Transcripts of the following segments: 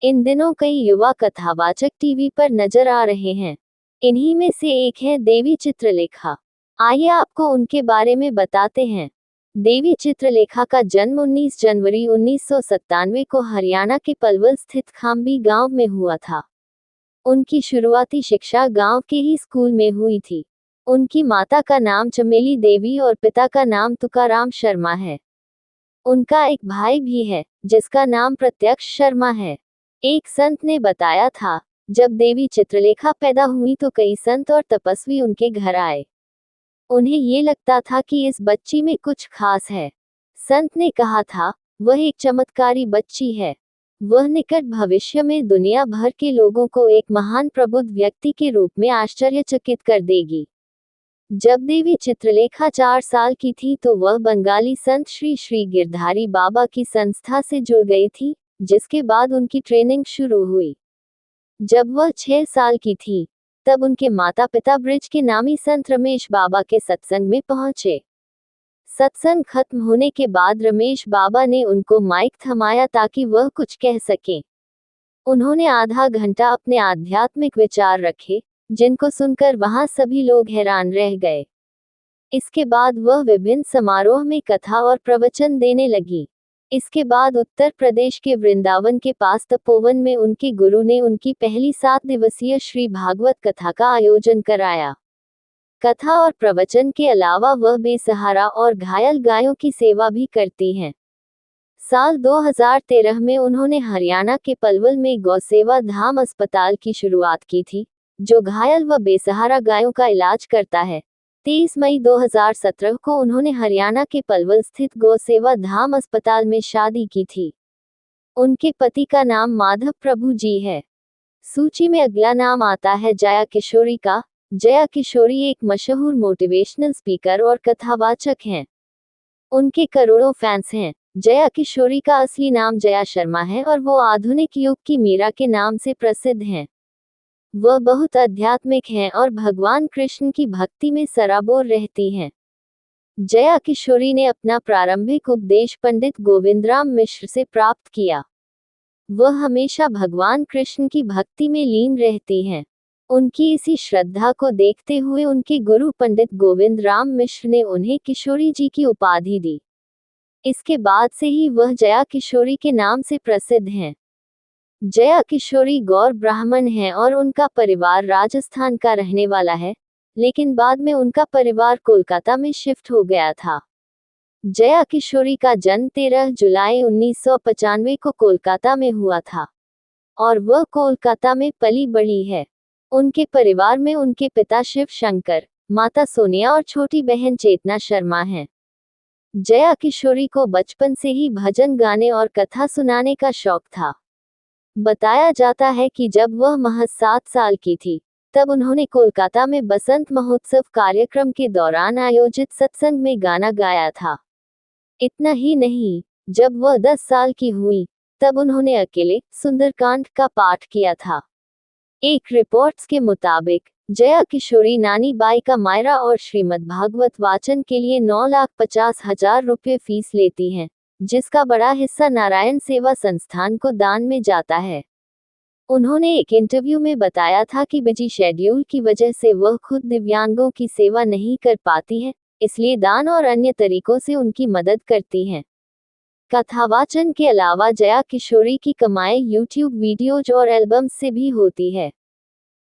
इन दिनों कई युवा कथावाचक टीवी पर नजर आ रहे हैं। इन्हीं में से एक है देवी चित्रलेखा। आइए आपको उनके बारे में बताते हैं। देवी चित्रलेखा का जन्म 19 जनवरी 1997 को हरियाणा के पलवल स्थित खाम्बी गांव में हुआ था। उनकी शुरुआती शिक्षा गांव के ही स्कूल में हुई थी। उनकी माता का नाम चमेली देवी और पिता का नाम तुकाराम शर्मा है। उनका एक भाई भी है, जिसका नाम प्रत्यक्ष शर्मा है। एक संत ने बताया था, जब देवी चित्रलेखा पैदा हुई तो कई संत और तपस्वी उनके घर आए। उन्हें ये लगता था कि इस बच्ची में कुछ खास है। संत ने कहा था, वह एक चमत्कारी बच्ची है। वह निकट भविष्य में दुनिया भर के लोगों को एक महान प्रबुद्ध व्यक्ति के रूप में आश्चर्यचकित कर देगी। जब देवी चित्रलेखा 4 साल की थी तो वह बंगाली संत श्री श्री गिरधारी बाबा की संस्था से जुड़ गई थी, जिसके बाद उनकी ट्रेनिंग शुरू हुई। जब वह 6 साल की थी, तब उनके माता पिता ब्रिज के नामी संत रमेश बाबा के सत्संग में पहुंचे। सत्संग खत्म होने के बाद रमेश बाबा ने उनको माइक थमाया ताकि वह कुछ कह सकें। उन्होंने आधा घंटा अपने आध्यात्मिक विचार रखे, जिनको सुनकर वहां सभी लोग हैरान रह गए। इसके बाद वह विभिन्न समारोह में कथा और प्रवचन देने लगी। इसके बाद उत्तर प्रदेश के वृंदावन के पास तपोवन में उनके गुरु ने उनकी पहली 7 दिवसीय श्री भागवत कथा का आयोजन कराया। कथा और प्रवचन के अलावा वह बेसहारा और घायल गायों की सेवा भी करती हैं। साल 2013 में उन्होंने हरियाणा के पलवल में गौसेवा धाम अस्पताल की शुरुआत की थी, जो घायल व बेसहारा गायों का इलाज करता है। 23 मई 2017 को उन्होंने हरियाणा के पलवल स्थित गौसेवा धाम अस्पताल में शादी की थी। उनके पति का नाम माधव प्रभु जी है। सूची में अगला नाम आता है जया किशोरी का। जया किशोरी एक मशहूर मोटिवेशनल स्पीकर और कथावाचक हैं। उनके करोड़ों फैंस हैं। जया किशोरी का असली नाम जया शर्मा है और वो आधुनिक युग की मीरा के नाम से प्रसिद्ध हैं। वह बहुत आध्यात्मिक हैं और भगवान कृष्ण की भक्ति में सराबोर रहती हैं। जया किशोरी ने अपना प्रारंभिक उपदेश पंडित गोविंदराम मिश्र से प्राप्त किया। वह हमेशा भगवान कृष्ण की भक्ति में लीन रहती हैं। उनकी इसी श्रद्धा को देखते हुए उनके गुरु पंडित गोविंदराम मिश्र ने उन्हें किशोरी जी की उपाधि दी। इसके बाद से ही वह जया किशोरी के नाम से प्रसिद्ध हैं। जया किशोरी गौर ब्राह्मण हैं और उनका परिवार राजस्थान का रहने वाला है, लेकिन बाद में उनका परिवार कोलकाता में शिफ्ट हो गया था। जया किशोरी का जन्म 13 जुलाई 1995 को कोलकाता में हुआ था और वह कोलकाता में पली बड़ी है। उनके परिवार में उनके पिता शिव शंकर, माता सोनिया और छोटी बहन चेतना शर्मा हैं। जया किशोरी को बचपन से ही भजन गाने और कथा सुनाने का शौक था। बताया जाता है कि जब वह महज 7 साल की थी, तब उन्होंने कोलकाता में बसंत महोत्सव कार्यक्रम के दौरान आयोजित सत्संग में गाना गाया था। इतना ही नहीं, जब वह 10 साल की हुई, तब उन्होंने अकेले सुंदरकांड का पाठ किया था। एक रिपोर्ट्स के मुताबिक जया किशोरी नानी बाई का मायरा और श्रीमद् भागवत वाचन के लिए 9,50,000 रुपये फीस लेती हैं, जिसका बड़ा हिस्सा नारायण सेवा संस्थान को दान में जाता है। उन्होंने एक इंटरव्यू में बताया था कि बिजी शेड्यूल की वजह से वह खुद दिव्यांगों की सेवा नहीं कर पाती है, इसलिए दान और अन्य तरीकों से उनकी मदद करती हैं। कथावाचन के अलावा जया किशोरी की कमाई यूट्यूब वीडियोज और एल्बम्स से भी होती है।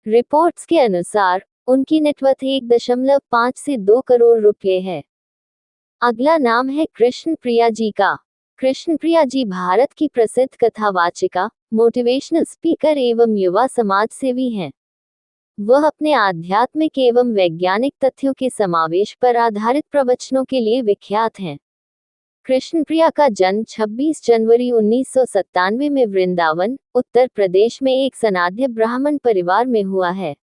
रिपोर्ट्स के अनुसार उनकी नेटवर्थ 1.5 से 2 करोड़ रुपये है। अगला नाम है कृष्ण प्रिया जी का। कृष्ण प्रिया जी भारत की प्रसिद्ध कथावाचिका, मोटिवेशनल स्पीकर एवं युवा समाज सेवी हैं। वह अपने आध्यात्मिक एवं वैज्ञानिक तथ्यों के समावेश पर आधारित प्रवचनों के लिए विख्यात हैं। कृष्ण प्रिया का जन्म 26 जनवरी 1997 में वृंदावन, उत्तर प्रदेश में एक सनाध्य ब्राह्मण परिवार में हुआ है।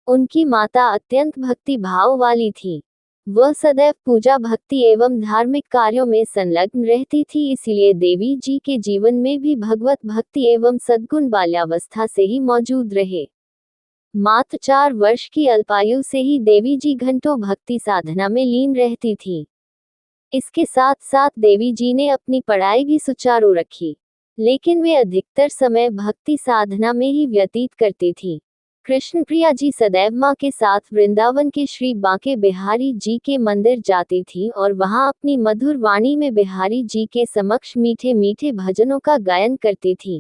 उनकी माता अत्यंत भक्ति भाव वाली थी। वह सदैव पूजा भक्ति एवं धार्मिक कार्यों में संलग्न रहती थी, इसीलिए देवी जी के जीवन में भी भगवत भक्ति एवं सद्गुण बाल्यावस्था से ही मौजूद रहे। मात्र 4 वर्ष की अल्पायु से ही देवी जी घंटों भक्ति साधना में लीन रहती थी। इसके साथ साथ देवी जी ने अपनी पढ़ाई भी सुचारू रखी। लेकिन वे अधिकतर समय भक्ति साधना में ही व्यतीत करती थीं। कृष्णप्रिया जी सदैव मां के साथ वृंदावन के श्री बांके बिहारी जी के मंदिर जाती थीं और वहां अपनी मधुर वाणी में बिहारी जी के समक्ष मीठे मीठे भजनों का गायन करती थीं।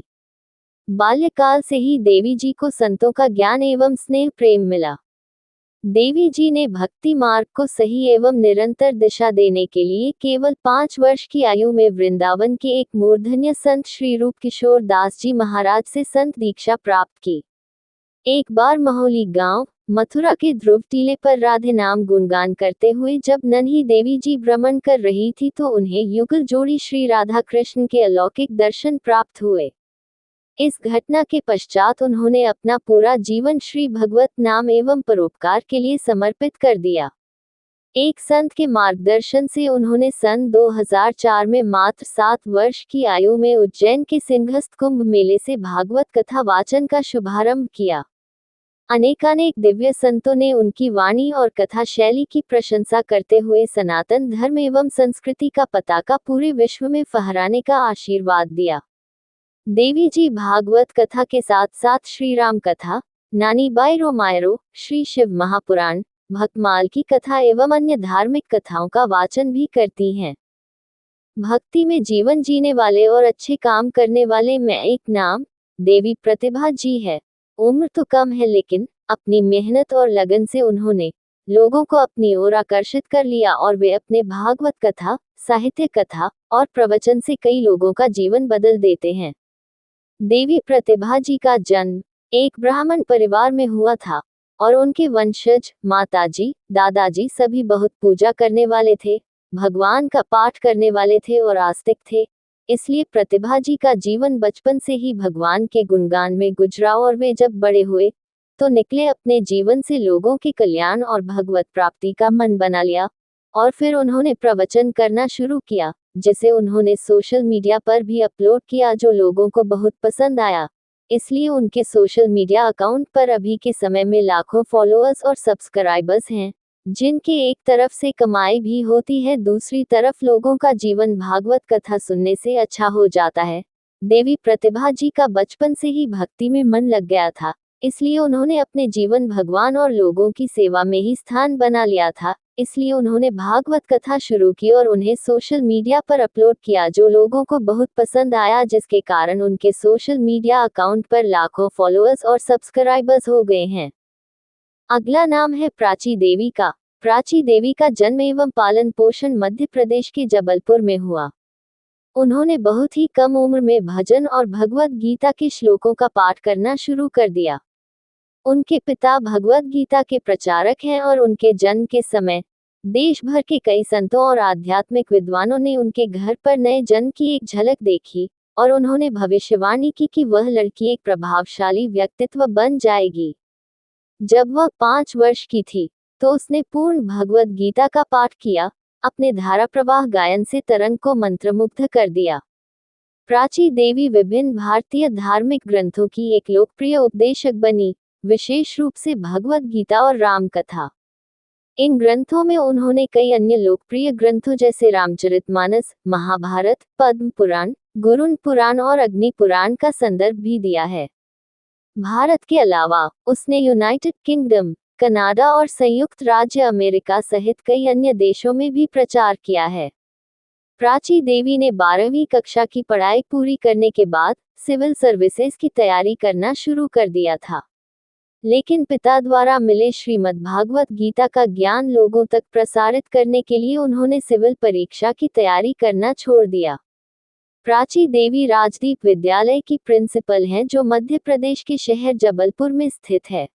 बाल्यकाल से ही देवी जी को संतों का ज्ञान एवं स्नेह प्रेम मिला। देवी जी ने भक्ति मार्ग को सही एवं निरंतर दिशा देने के लिए केवल 5 वर्ष की आयु में वृंदावन के एक मूर्धन्य संत श्री रूप किशोर दास जी महाराज से संत दीक्षा प्राप्त की। एक बार महोली गांव मथुरा के ध्रुव टीले पर राधे नाम गुणगान करते हुए जब नन्ही देवी जी भ्रमण कर रही थी तो उन्हें युगल जोड़ी श्री राधा कृष्ण के अलौकिक दर्शन प्राप्त हुए। इस घटना के पश्चात उन्होंने अपना पूरा जीवन श्री भगवत नाम एवं परोपकार के लिए समर्पित कर दिया। एक संत के मार्गदर्शन से उन्होंने सन 2004 में मात्र 7 वर्ष की आयु में उज्जैन के सिंहस्थ कुंभ मेले से भागवत कथा वाचन का शुभारंभ किया। अनेकानेक दिव्य संतों ने उनकी वाणी और कथा शैली की प्रशंसा करते हुए सनातन धर्म एवं संस्कृति का पताका पूरे विश्व में फहराने का आशीर्वाद दिया। देवी जी भागवत कथा के साथ साथ श्री राम कथा, नानी बाई रामायण, श्री शिव महापुराण, भक्तमाल की कथा एवं अन्य धार्मिक कथाओं का वाचन भी करती हैं। भक्ति में जीवन जीने वाले और अच्छे काम करने वाले में एक नाम देवी प्रतिभा जी है। उम्र तो कम है लेकिन अपनी मेहनत और लगन से उन्होंने लोगों को अपनी ओर आकर्षित कर लिया और वे अपने भागवत कथा, साहित्य कथा और प्रवचन से कई लोगों का जीवन बदल देते हैं। देवी प्रतिभा जी का जन्म एक ब्राह्मण परिवार में हुआ था और उनके वंशज माताजी, दादाजी सभी बहुत पूजा करने वाले थे, भगवान का पाठ करने वाले थे और आस्तिक थे। इसलिए प्रतिभा जी का जीवन बचपन से ही भगवान के गुणगान में गुजरा और वे जब बड़े हुए तो निकले अपने जीवन से लोगों के कल्याण और भगवत प्राप्ति का मन बना लिया और फिर उन्होंने प्रवचन करना शुरू किया, जिसे उन्होंने सोशल मीडिया पर भी अपलोड किया जो लोगों को बहुत पसंद आया। इसलिए उनके सोशल मीडिया अकाउंट पर अभी के समय में लाखों फॉलोअर्स और सब्सक्राइबर्स हैं, जिनके एक तरफ से कमाई भी होती है, दूसरी तरफ लोगों का जीवन भागवत कथा सुनने से अच्छा हो जाता है। देवी प्रतिभा जी का बचपन से ही भक्ति में मन लग गया था, इसलिए उन्होंने अपने जीवन भगवान और लोगों की सेवा में ही स्थान बना लिया था। इसलिए उन्होंने भागवत कथा शुरू की और उन्हें सोशल मीडिया पर अपलोड किया जो लोगों को बहुत पसंद आया, जिसके कारण उनके सोशल मीडिया अकाउंट पर लाखों फॉलोअर्स और सब्सक्राइबर्स हो गए हैं। अगला नाम है प्राची देवी का। प्राची देवी का जन्म एवं पालन पोषण मध्य प्रदेश के जबलपुर में हुआ। उन्होंने बहुत ही कम उम्र में भजन और भगवत गीता के श्लोकों का पाठ करना शुरू कर दिया। उनके पिता भगवत गीता के प्रचारक हैं और उनके जन्म के समय देश भर के कई संतों और आध्यात्मिक विद्वानों ने उनके घर पर नए जन्म की एक झलक देखी और उन्होंने भविष्यवाणी की कि वह लड़की एक प्रभावशाली व्यक्तित्व बन जाएगी। जब वह 5 वर्ष की थी तो उसने पूर्ण भगवत गीता का पाठ किया, अपने धारा प्रवाह गायन से तरंग को मंत्रमुग्ध कर दिया। प्राची देवी विभिन्न भारतीय धार्मिक ग्रंथों की एक लोकप्रिय उपदेशक बनी, विशेष रूप से भगवत गीता और राम कथा। इन ग्रंथों में उन्होंने कई अन्य लोकप्रिय ग्रंथों जैसे रामचरितमानस, महाभारत, पद्म पुराण, गुरुन पुराण और अग्नि पुराण का संदर्भ भी दिया है। भारत के अलावा उसने यूनाइटेड किंगडम, कनाडा और संयुक्त राज्य अमेरिका सहित कई अन्य देशों में भी प्रचार किया है। प्राची देवी ने 12वीं कक्षा की पढ़ाई पूरी करने के बाद सिविल सर्विसेज की तैयारी करना शुरू कर दिया था, लेकिन पिता द्वारा मिले श्रीमद्भागवत गीता का ज्ञान लोगों तक प्रसारित करने के लिए उन्होंने सिविल परीक्षा की तैयारी करना छोड़ दिया। प्राची देवी राजदीप विद्यालय की प्रिंसिपल हैं जो मध्य प्रदेश के शहर जबलपुर में स्थित है।